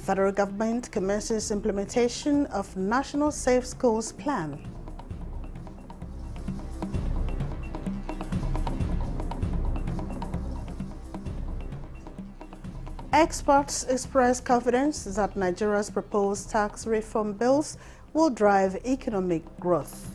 Federal government commences implementation of National Safe Schools Plan. Experts express confidence that Nigeria's proposed tax reform bills will drive economic growth.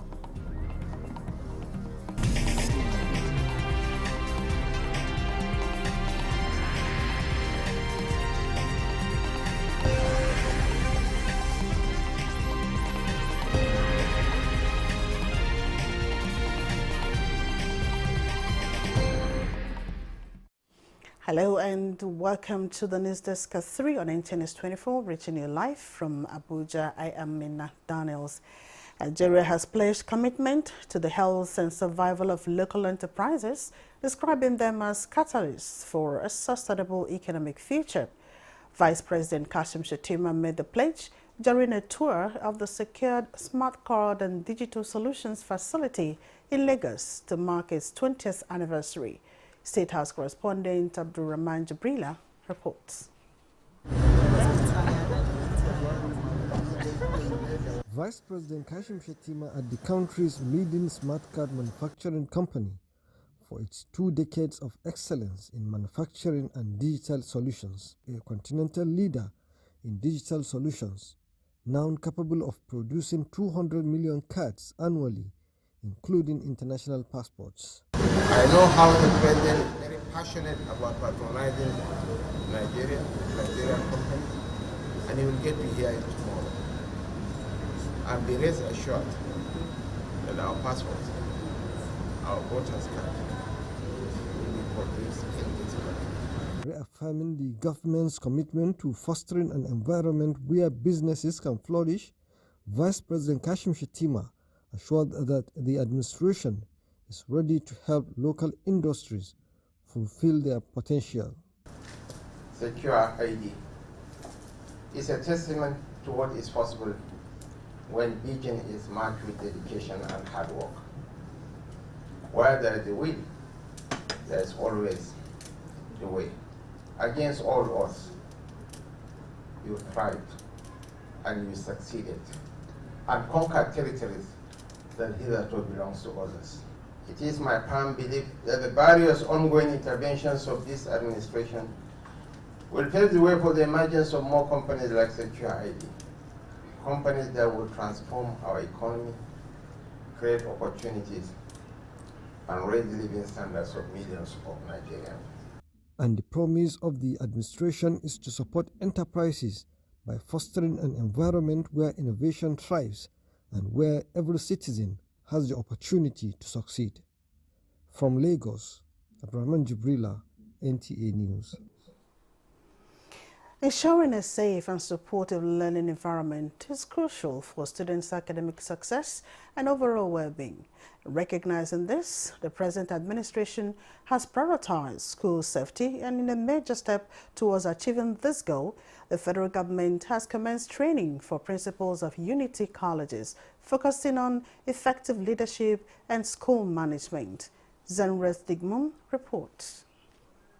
Hello and welcome to the News Desk at 3 on NTN 24, reaching you live from Abuja. I am Minna Daniels. Nigeria has pledged commitment to the health and survival of local enterprises, describing them as catalysts for a sustainable economic future. Vice President Kashim Shettima made the pledge during a tour of the secured smart card and digital solutions facility in Lagos to mark its 20th anniversary. State House correspondent Abdul Rahman Jibrila reports. Vice President Kashim Shettima at the country's leading smart card manufacturing company for its 2 decades of excellence in manufacturing and digital solutions, a continental leader in digital solutions, now capable of producing 200 million cards annually, including international passports. I know how the president is very passionate about patronizing Nigerian companies, and he will get to hear it tomorrow. And be rest assured that our passports, our voters' cards, will be produced in this country. Reaffirming the government's commitment to fostering an environment where businesses can flourish, Vice President Kashim Shettima assured that the administration is ready to help local industries fulfill their potential. Secure ID is a testament to what is possible when vision is marked with dedication and hard work. Where there is a will, there is always the way. Against all odds, you thrived and you succeeded and conquered territories that hitherto belongs to others. It is my firm belief that the various ongoing interventions of this administration will pave the way for the emergence of more companies like Secure ID, companies that will transform our economy, create opportunities, and raise the living standards of millions of Nigerians. And the promise of the administration is to support enterprises by fostering an environment where innovation thrives and where every citizen has the opportunity to succeed. From Lagos, Abdurrahman Jibrila, NTA News. Ensuring a safe and supportive learning environment is crucial for students' academic success and overall well-being. Recognizing this, the present administration has prioritized school safety, and in a major step towards achieving this goal, the federal government has commenced training for principals of Unity colleges, focusing on effective leadership and school management. Zenreth Digmon reports.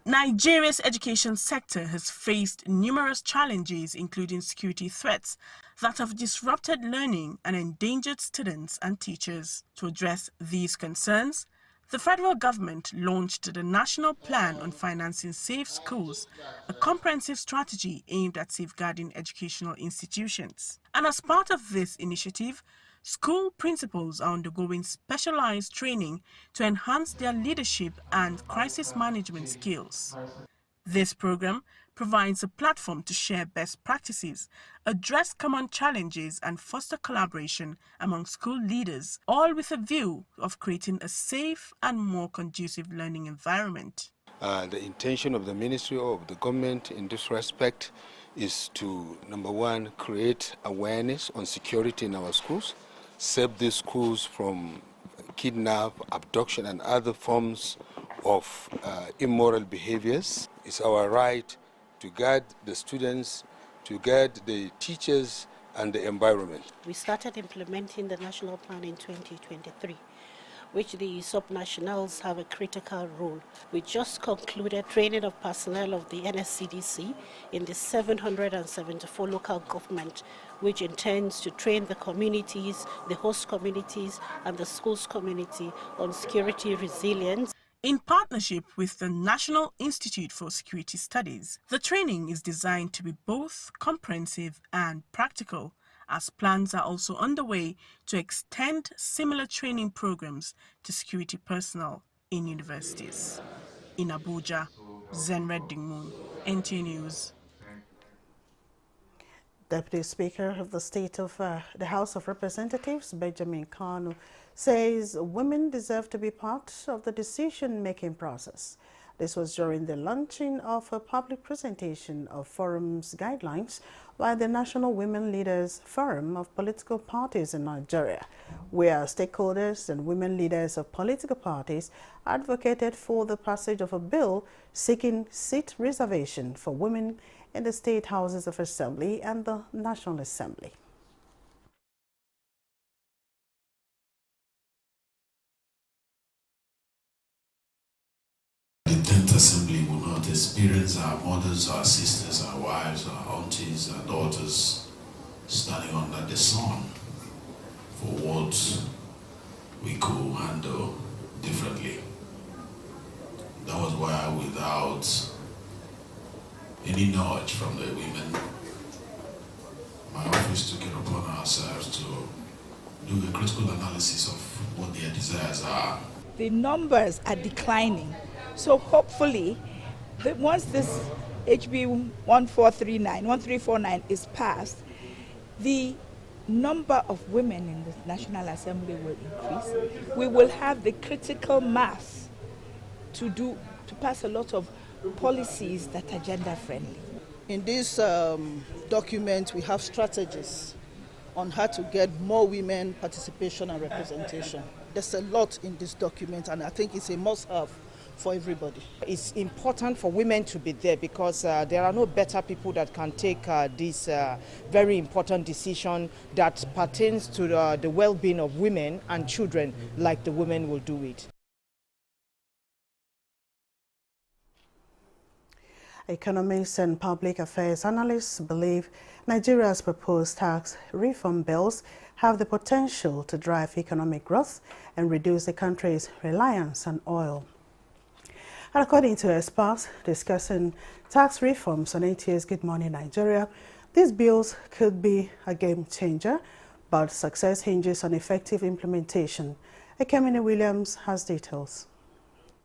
Nigeria's education sector has faced numerous challenges, including security threats that have disrupted learning and endangered students and teachers. To address these concerns, the federal government launched the National Plan on Financing Safe Schools, a comprehensive strategy aimed at safeguarding educational institutions. And as part of this initiative, school principals are undergoing specialized training to enhance their leadership and crisis management skills. This program provides a platform to share best practices, address common challenges, and foster collaboration among school leaders, all with a view of creating a safe and more conducive learning environment. The intention of the Ministry of the government in this respect is to, number one, create awareness on security in our schools, save these schools from kidnap, abduction, and other forms of immoral behaviors. It's our right to guard the students, to guard the teachers and the environment. We started implementing the national plan in 2023. which the subnationals have a critical role. We just concluded training of personnel of the NSCDC in the 774 local government, which intends to train the communities, the host communities, and the schools community on security resilience. In partnership with the National Institute for Security Studies, the training is designed to be both comprehensive and practical, as plans are also underway to extend similar training programs to security personnel in universities. In Abuja, Zenred Dingmun, NTA News. Deputy Speaker of the State of the House of Representatives, Benjamin Kanu, says women deserve to be part of the decision-making process. This was during the launching of a public presentation of forum's guidelines by the National Women Leaders Forum of Political Parties in Nigeria, where stakeholders and women leaders of political parties advocated for the passage of a bill seeking seat reservation for women in the State Houses of Assembly and the National Assembly. The 10th Assembly will not experience our mothers, our sisters, our wives, our aunties, our daughters standing under the sun for what we could handle differently. That was why, without any nudge from the women, my office took it upon ourselves to do a critical analysis of what their desires are. The numbers are declining, so hopefully, once this HB 1349 is passed, the number of women in the National Assembly will increase. We will have the critical mass to pass a lot of policies that are gender friendly. In this document, we have strategies on how to get more women participation and representation. There's a lot in this document, and I think it's a must-have for everybody. It's important for women to be there because there are no better people that can take this very important decision that pertains to the well-being of women and children like the women will do it. Economists and public affairs analysts believe Nigeria's proposed tax reform bills have the potential to drive economic growth and reduce the country's reliance on oil. According to experts discussing tax reforms on NTA's Good Morning Nigeria, these bills could be a game changer, but success hinges on effective implementation. Ekemini Williams has details.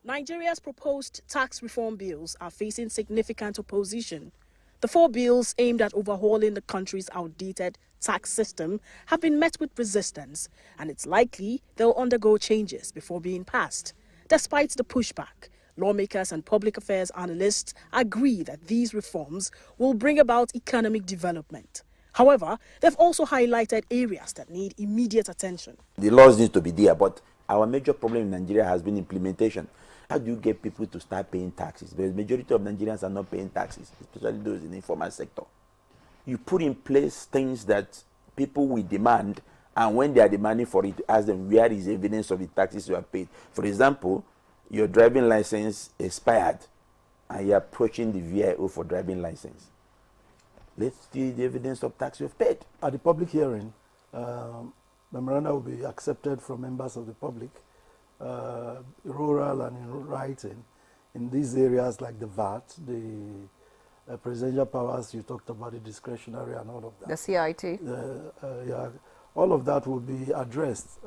Nigeria's proposed tax reform bills are facing significant opposition. The 4 bills aimed at overhauling the country's outdated tax system have been met with resistance, and it's likely they'll undergo changes before being passed. Despite the pushback, lawmakers and public affairs analysts agree that these reforms will bring about economic development. However, they've also highlighted areas that need immediate attention. The laws need to be there, but our major problem in Nigeria has been implementation. How do you get people to start paying taxes? Because the majority of Nigerians are not paying taxes, especially those in the informal sector. You put in place things that people will demand, and when they are demanding for it, ask them where is evidence of the taxes you have paid. For example, your driving license expired, and you are approaching the VIO for driving license. Let's see the evidence of tax you've paid. At the public hearing, memoranda will be accepted from members of the public, rural and in writing, in these areas like the VAT, the presidential powers, you talked about the discretionary and all of that. The CIT. Yeah, all of that will be addressed.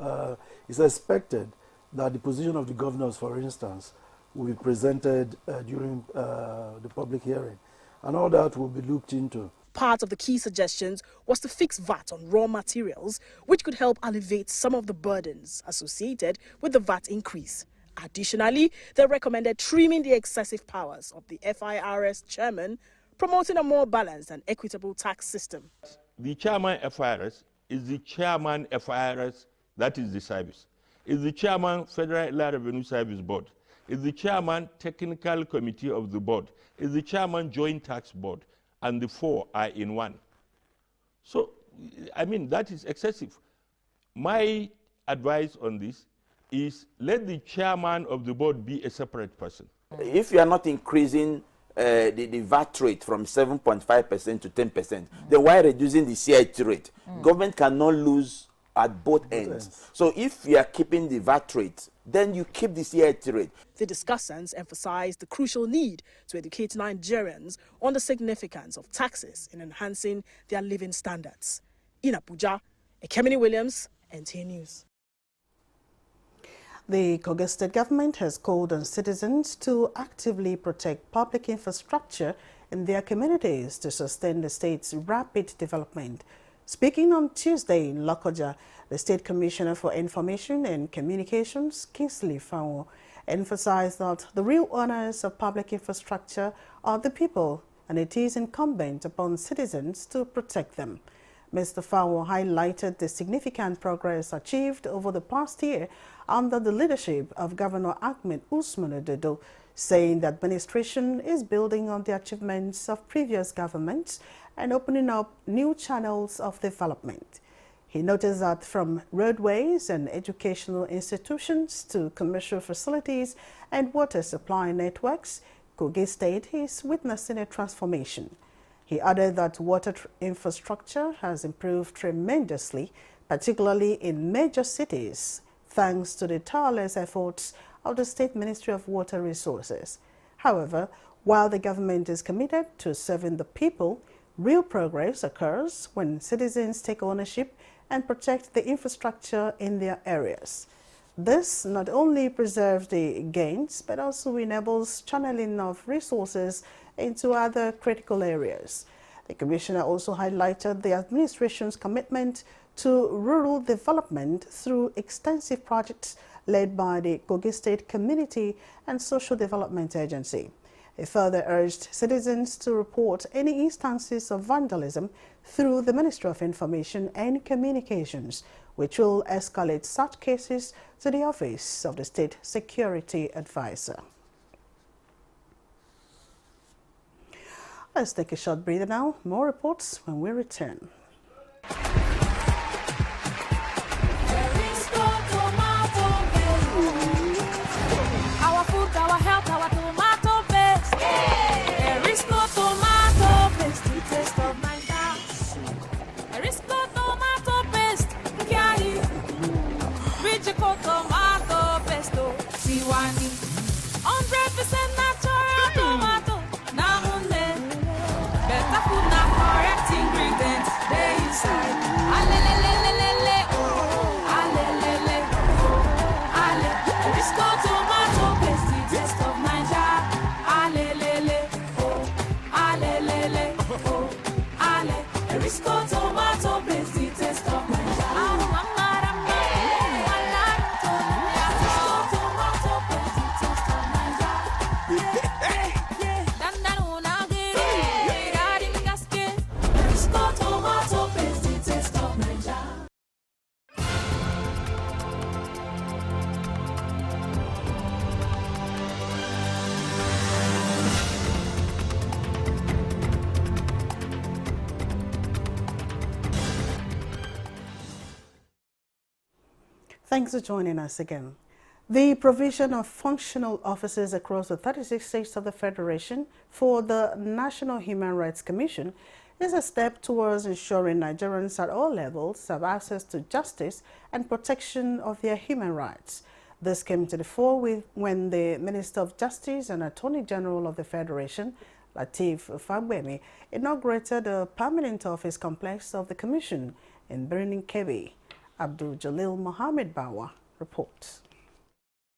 It's expected that the position of the governors, for instance, will be presented during the public hearing, and all that will be looked into. Part of the key suggestions was to fix VAT on raw materials, which could help alleviate some of the burdens associated with the VAT increase. Additionally, they recommended trimming the excessive powers of the FIRS chairman, promoting a more balanced and equitable tax system. The chairman FIRS is the chairman FIRS, that is the service. Is the chairman Federal Inland Revenue Service Board. Is the chairman Technical Committee of the board. Is the chairman Joint Tax Board. And the 4 are in one. So, I mean, that is excessive. My advice on this is let the chairman of the board be a separate person. If you are not increasing the VAT rate from 7.5% to 10%, then why reducing the CIT rate? Government cannot lose at both ends. So if you are keeping the VAT rate, then you keep the CIT rate. The discussants emphasized the crucial need to educate Nigerians on the significance of taxes in enhancing their living standards. In Abuja, Ekemini Williams, NTA News. The Kogi State government has called on citizens to actively protect public infrastructure in their communities to sustain the state's rapid development. Speaking on Tuesday in Lokoja, the State Commissioner for Information and Communications, Kingsley Fawo, emphasized that the real owners of public infrastructure are the people, and it is incumbent upon citizens to protect them. Mr. Fawo highlighted the significant progress achieved over the past year under the leadership of Governor Ahmed Usman Ododo, saying the administration is building on the achievements of previous governments and opening up new channels of development. He noticed that from roadways and educational institutions to commercial facilities and water supply networks, Kogi State is witnessing a transformation. He added that water infrastructure has improved tremendously, particularly in major cities, thanks to the tireless efforts of the State Ministry of Water Resources. However, while the government is committed to serving the people, real progress occurs when citizens take ownership and protect the infrastructure in their areas. This not only preserves the gains, but also enables channeling of resources into other critical areas. The Commissioner also highlighted the administration's commitment to rural development through extensive projects led by the Kogi State Community and Social Development Agency. He further urged citizens to report any instances of vandalism through the Ministry of Information and Communications, which will escalate such cases to the Office of the State Security Advisor. Let's take a short breather now. More reports when we return. Our food, our health, our tomato paste. Erisco tomato paste, the taste of my house. Erisco tomato paste, carry. Richico tomato pesto, Siwani. 100% natural tomato. Now better food, not correct ingredients. They inside. Alelelelele, oh, alelele, oh, ale. Erisco tomato paste, the taste of Niger. Alelele, oh, alelele, oh, ale. Erisco tomato paste, the taste of Niger. Thanks for joining us again. The provision of functional offices across the 36 states of the Federation for the National Human Rights Commission is a step towards ensuring Nigerians at all levels have access to justice and protection of their human rights. This came to the fore when the Minister of Justice and Attorney General of the Federation, Lateef Fagbemi, inaugurated a permanent office complex of the Commission in Birnin Kebbi. Abdul Jalil Mohammed Bawa reports.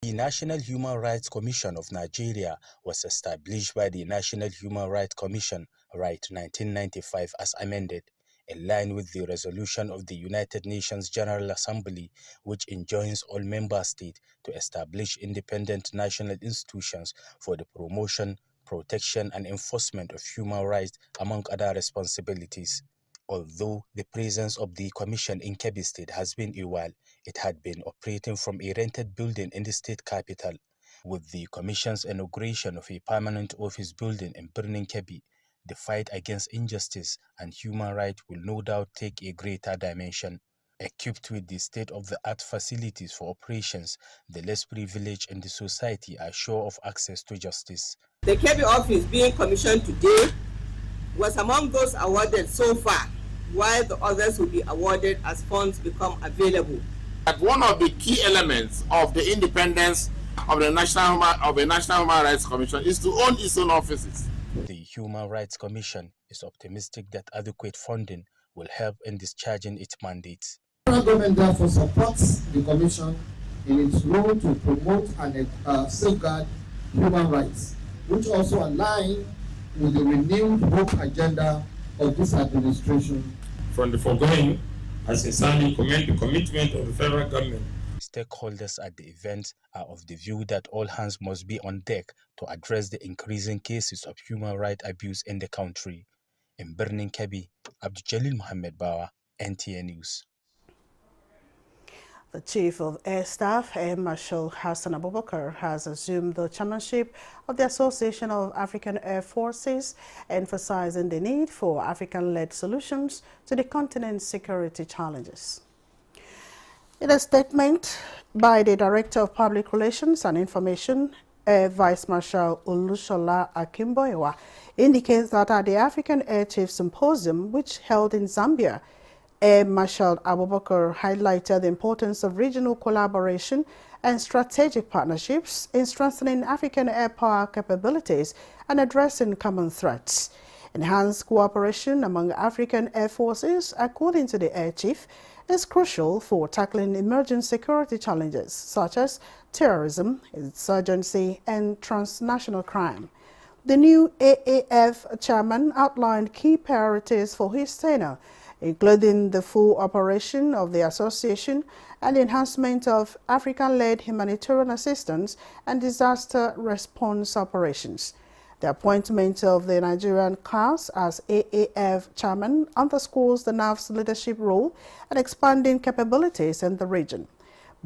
The National Human Rights Commission of Nigeria was established by the National Human Rights Commission, Right 1995 as amended, in line with the resolution of the United Nations General Assembly, which enjoins all member states to establish independent national institutions for the promotion, protection, and enforcement of human rights, among other responsibilities. Although the presence of the Commission in Kebbi State has been a while, it had been operating from a rented building in the state capital. With the Commission's inauguration of a permanent office building in Birnin Kebbi, the fight against injustice and human rights will no doubt take a greater dimension. Equipped with the state-of-the-art facilities for operations, the less privileged in the society are sure of access to justice. The KB office being commissioned today was among those awarded so far, while the others will be awarded as funds become available. One of the key elements of the independence of the National Human Rights Commission is to own its own offices. The Human Rights Commission is optimistic that adequate funding will help in discharging its mandate. The federal government therefore supports the Commission in its role to promote and safeguard human rights, which also align with the renewed hope agenda of this administration. From the foregoing, I sincerely commend the commitment of the federal government. Stakeholders at the event are of the view that all hands must be on deck to address the increasing cases of human rights abuse in the country. In Birnin Kebbi, Abdul Jalil Mohammed Bawa, NTA News. The Chief of Air Staff, Air Marshal Hassan Abubakar, has assumed the chairmanship of the Association of African Air Forces, emphasizing the need for African-led solutions to the continent's security challenges. In a statement by the Director of Public Relations and Information, Air Vice Marshal Olusola Akimboewa, indicates that at the African Air Chief Symposium, which held in Zambia, Air Marshal Abubakar highlighted the importance of regional collaboration and strategic partnerships in strengthening African air power capabilities and addressing common threats. Enhanced cooperation among African air forces, according to the Air Chief, is crucial for tackling emerging security challenges such as terrorism, insurgency, and transnational crime. The new AAF chairman outlined key priorities for his tenure, including the full operation of the association and enhancement of African-led humanitarian assistance and disaster response operations. The appointment of the Nigerian CAS as AAF chairman underscores the NAF's leadership role and expanding capabilities in the region.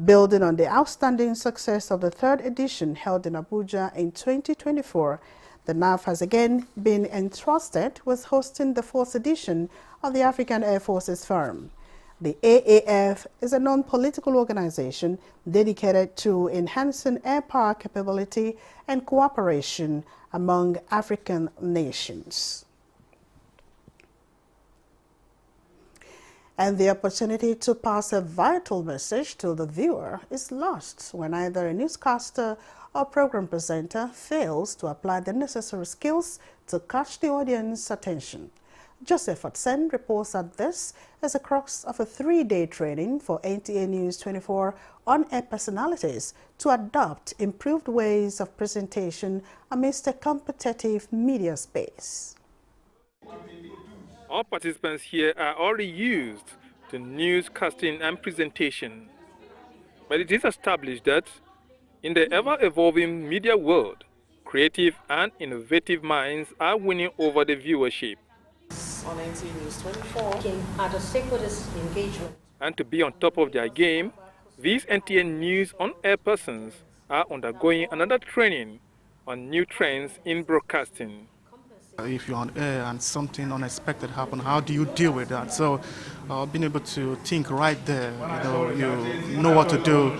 Building on the outstanding success of the third edition held in Abuja in 2024, the NAF has again been entrusted with hosting the fourth edition of the African Air Forces Forum. The AAF is a non-political organization dedicated to enhancing air power capability and cooperation among African nations. And the opportunity to pass a vital message to the viewer is lost when either a newscaster or program presenter fails to apply the necessary skills to catch the audience's attention. Joseph Otsen reports that this is the crux of a 3-day training for NTA News 24 on-air personalities to adopt improved ways of presentation amidst a competitive media space. All participants here are already used to newscasting and presentation. But it is established that in the ever-evolving media world, creative and innovative minds are winning over the viewership. On NTA News 24, at a stakeholders engagement. And to be on top of their game, these NTA News on-air persons are undergoing another training on new trends in broadcasting. If you're on air and something unexpected happens, how do you deal with that? So being able to think right there, you know what to do,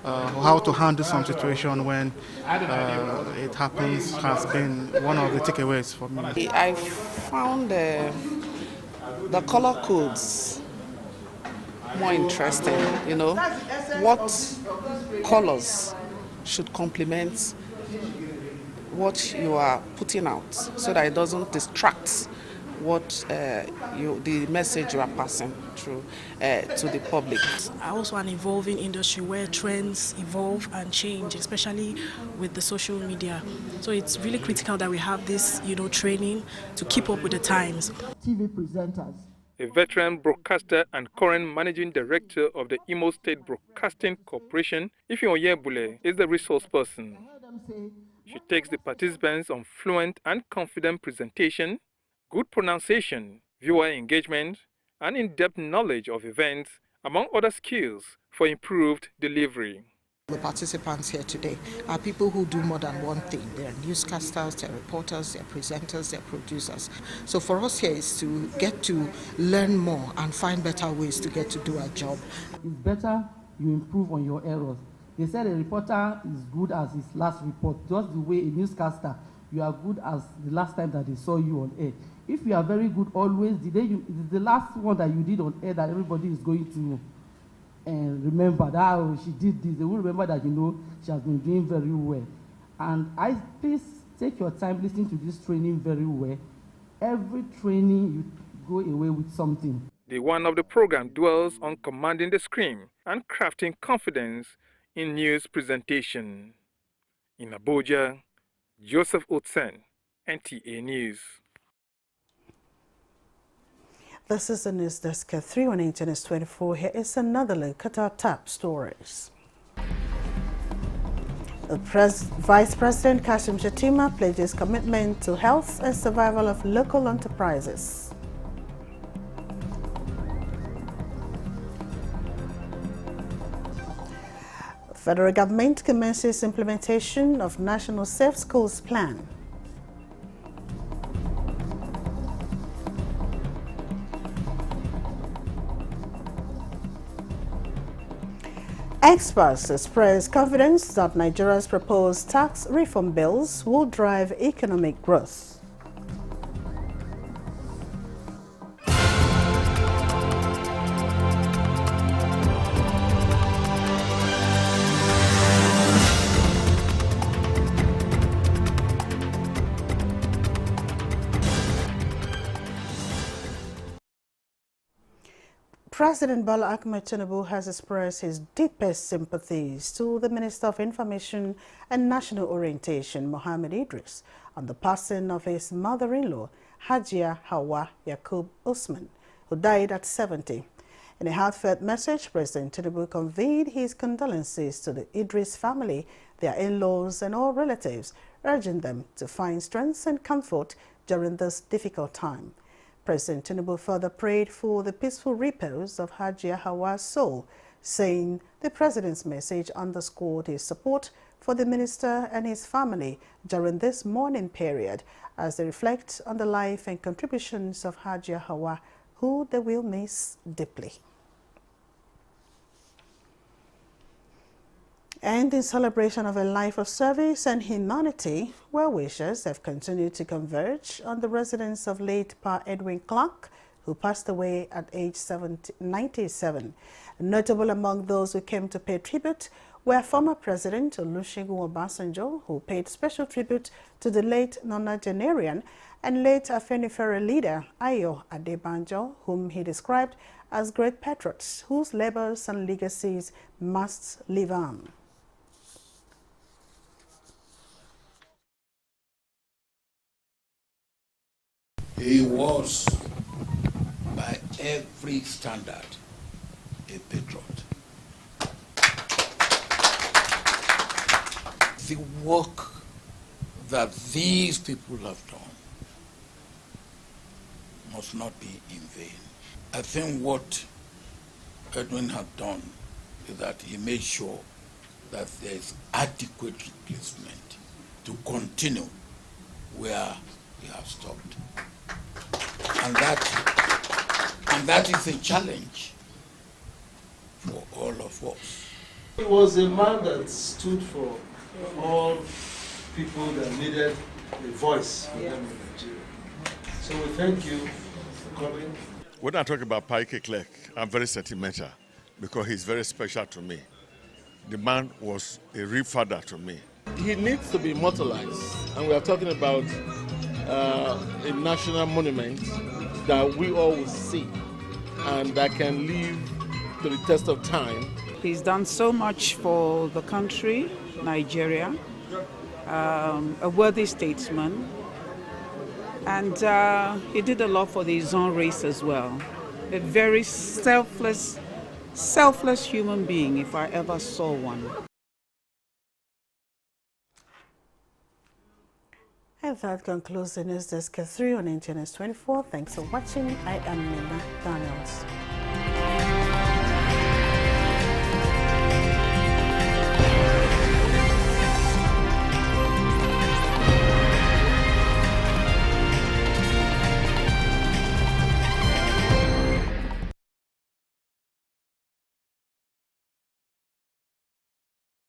how to handle some situation when it happens has been one of the takeaways for me. I found the color codes more interesting, what colors should complement what you are putting out so that it doesn't distract what the message you are passing through to the public. Also an evolving industry where trends evolve and change, especially with the social media. So it's really critical that we have this, training to keep up with the times. TV presenters. A veteran broadcaster and current managing director of the Imo State Broadcasting Corporation, Ifeonye Bule, is the resource person. She takes the participants on fluent and confident presentation, good pronunciation, viewer engagement, and in-depth knowledge of events, among other skills for improved delivery. The participants here today are people who do more than one thing. They're newscasters, they're reporters, they're presenters, they're producers. So for us here is to get to learn more and find better ways to get to do our job. It's better you improve on your errors. They said a reporter is good as his last report, just the way a newscaster, you are good as the last time that they saw you on air. If you are very good always, it's the last one that you did on air that everybody is going to and remember that she did this. They will remember that, you know, she has been doing very well. And please take your time listening to this training very well. Every training, you go away with something. Day one of the program dwells on commanding the screen and crafting confidence in news presentation. In Abuja, Joseph Otsen, NTA News. This is the News Desk at 3 on NTNS 24. Here is another look at our top stories. Vice President Kashim Shettima pledges commitment to health and survival of local enterprises. Federal government commences implementation of National Safe Schools Plan. Experts express confidence that Nigeria's proposed tax reform bills will drive economic growth. President Bola Ahmed Tinubu has expressed his deepest sympathies to the Minister of Information and National Orientation, Mohammed Idris, on the passing of his mother-in-law, Hajia Hawa Yakub Usman, who died at 70. In a heartfelt message, President Tinubu conveyed his condolences to the Idris family, their in-laws, and all relatives, urging them to find strength and comfort during this difficult time. President Tinubu further prayed for the peaceful repose of Hajia Hawa's soul, saying the president's message underscored his support for the minister and his family during this mourning period as they reflect on the life and contributions of Hajia Hawa, who they will miss deeply. And in celebration of a life of service and humanity, well-wishers have continued to converge on the residence of late Pa Edwin Clark, who passed away at age 97. Notable among those who came to pay tribute were former President Olusegun Obasanjo, who paid special tribute to the late nonagenarian, and late Afenifere leader Ayo Adebanjo, whom he described as great patriots whose labors and legacies must live on. He was, by every standard, a patriot. The work that these people have done must not be in vain. I think what Edwin had done is that he made sure that there is adequate replacement to continue where we have stopped. And that is a challenge for all of us. He was a man that stood for all people that needed a voice for them in Nigeria. So we thank you for coming. When I talk about Pa Ike Clerk, I'm very sentimental because he's very special to me. The man was a real father to me. He needs to be immortalized, and we are talking about a national monument that we all will see and that can live to the test of time. He's done so much for the country, Nigeria, a worthy statesman, and he did a lot for the Izon race as well. A very selfless human being, if I ever saw one. And that concludes the News Desk 3 on NTNS 24. Thanks for watching. I am Mina Daniels.